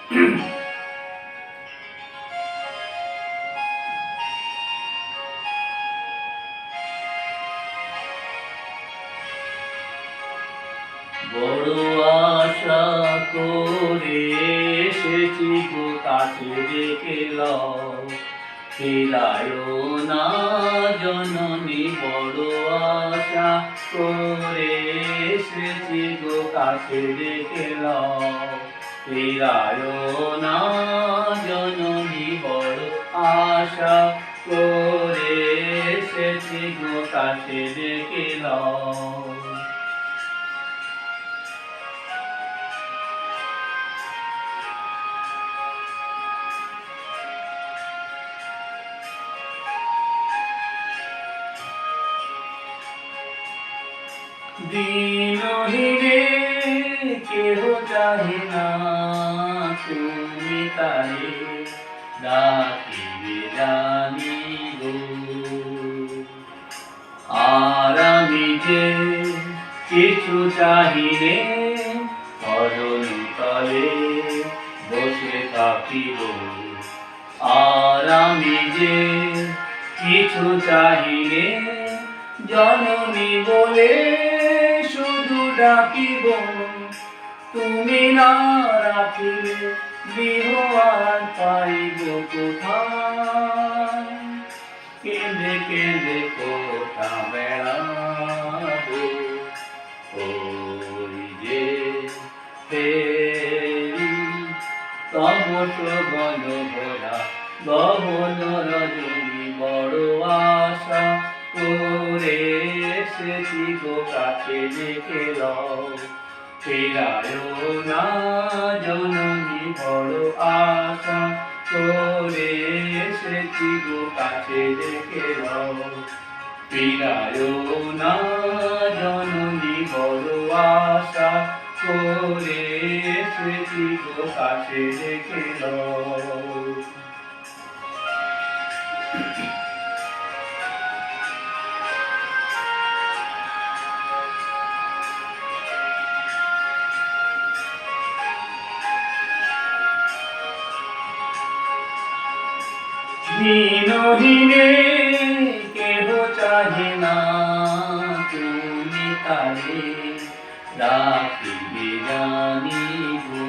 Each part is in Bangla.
বড় আশা করে এসেছি গো কাছে ডেকে লও, ফিরায়ও না জননী। বড় আশা করে এসেছি গো কাছে ডেকে লও, ফিরায়ও না জননী। বড় আশা করে এসেছি গো কাছে ডেকে লও। দিনহীনে কেহ চাহে না, তুমি তারে ডাকিবে জানি গো। আর আমি যে কিছু চাহিলে চরণ তলে বসে থাকিব। আর আমি যে কিছু চাহিলে জননী বলে শুধু ডাকিব। তুমি না রাখিলে গৃহ আর পাইব কোথায়? কেঁদে কেঁদে কোথা বেড়াবো, ওই যে ফেরি তমস ঘন ঘোরা গহন রজনী। বড় আশা করে এসেছি গো কাছে ডেকে লও, ফিরায়ও না জননী। বড় আশা করে এসেছি গো কাছে ডেকে লও, ফিরায়ও না জননী। বড় আশা করে এসেছি গো কাছে ডেকে লও। দিনহীনে কেহ চাহে না, তুমি তারে ডাকিবে জানি গো।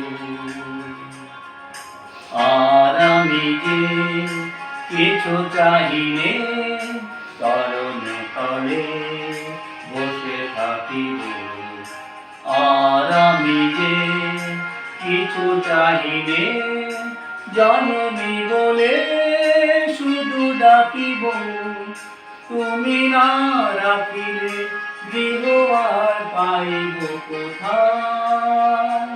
আর আমি যে কিছু চাহিলে চরণ তলে বসে থাকিব। আর আমি যে কিছু চাহিলে জননী বলে শুধু ডাকিব। তুমি না রাখিলে গৃহ আর পাইব কোথায়?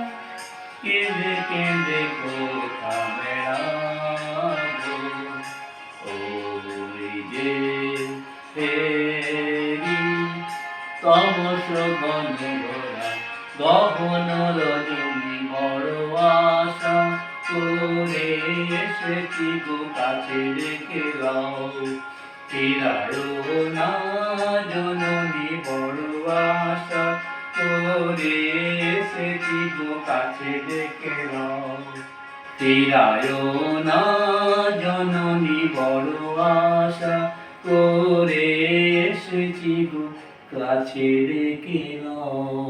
কেঁদে কেঁদে কোথা বেড়াবো, ওই যে ফেরি তমস ঘন ঘোরা গহন রজনী। বড় আশা করে এসেছি গো কাছে ডেকে লও, ফিরায়ও না জননী। বড় আশা করে এসেছি গো কাছে ডেকে লও, ফিরায়ও না জননী। বড় আশা করে এসেছি গো কাছে ডেকে লও।